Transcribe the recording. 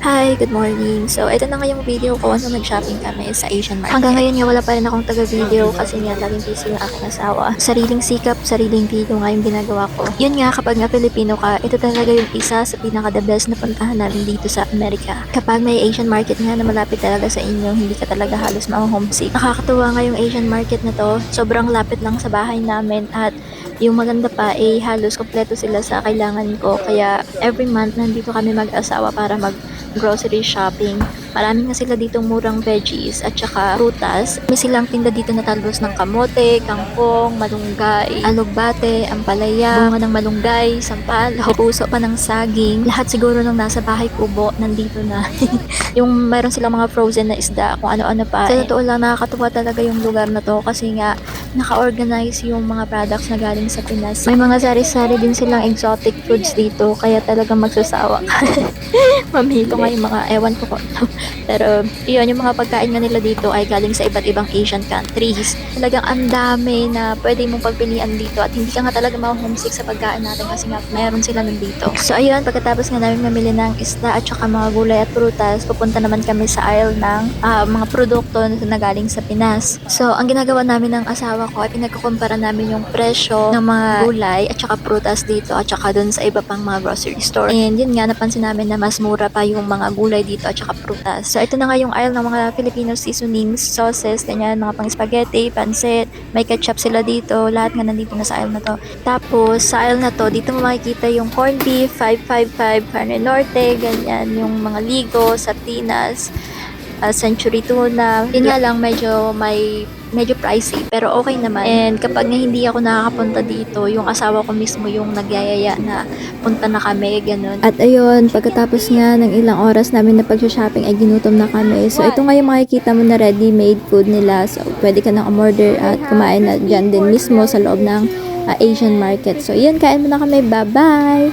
Hi, good morning. So, ito na nga yung video ko ano nag-shopping kami sa Asian Market. Hanggang ngayon nga wala pa rin akong taga-video kasi nga laging busy yung aking asawa. Sariling sikap, sariling video nga yung ginagawa ko. Yun nga, kapag nga Pilipino ka, ito talaga yung isa sa pinaka-the best na puntahan namin dito sa Amerika. Kapag may Asian Market nga na malapit talaga sa inyo, hindi ka talaga halos ma-homesick. Nakakatuwa nga yung Asian Market na to. Sobrang lapit lang sa bahay namin at yung maganda pa ay halos kompleto sila sa kailangan ko. Kaya every month nandito kami mag-asawa para grocery shopping. Marami nga sila ditong murang veggies at saka prutas. May silang tinda dito na talbos ng kamote, kangkong, malunggay, alugbate, ampalaya, bunga ng malunggay, sampalok, puso pa ng saging. Lahat siguro ng nasa bahay kubo nandito na. Yung meron silang mga frozen na isda, kung ano-ano pa. Sa totoo lang, nakakatuwa talaga yung lugar na to kasi nga naka-organize yung mga products na galing sa Pinas. May mga sari-sari din silang exotic foods dito kaya talagang magsasawa ka. Mamili ko nga yung mga ewan ko kung ano. Pero yun, yung mga pagkain nga nila dito ay galing sa iba't ibang Asian countries. Talagang ang dami na pwede mong pagpilian dito at hindi ka nga talaga ma-homesick sa pagkain natin kasi nga meron sila nandito. So ayun, pagkatapos nga namin mamili ng isda at saka mga gulay at prutas, pupunta naman kami sa aisle ng mga produkto na galing sa Pinas. So ang ginagawa namin ng asawa ko ay pinagkukumpara namin yung presyo ng mga gulay at saka prutas dito at saka dun sa iba pang mga grocery store. And yun nga, napansin namin na mas mura pa yung mga gulay dito at saka prutas. So ito na nga yung aisle ng mga Filipino seasonings, sauces, ganyan, mga pang spaghetti, pancit, may ketchup sila dito, lahat nga nandito na sa aisle na to. Tapos sa aisle na to, dito mo makikita yung corned beef, 555, carne norte, ganyan, yung mga ligo, sardinas, century tuna. Yun nga lang, medyo pricey pero okay naman. And kapag nga hindi ako nakakapunta dito, yung asawa ko mismo yung nagyayaya na punta na kami, ganun. At ayun, pagkatapos nga ng ilang oras namin na pag-shopping ay ginutom na kami. So ito nga yung makikita mo na ready-made food nila. So pwede ka nang umorder at kumain na dyan din mismo sa loob ng Asian market. So yun, kain mo na kami. Bye-bye!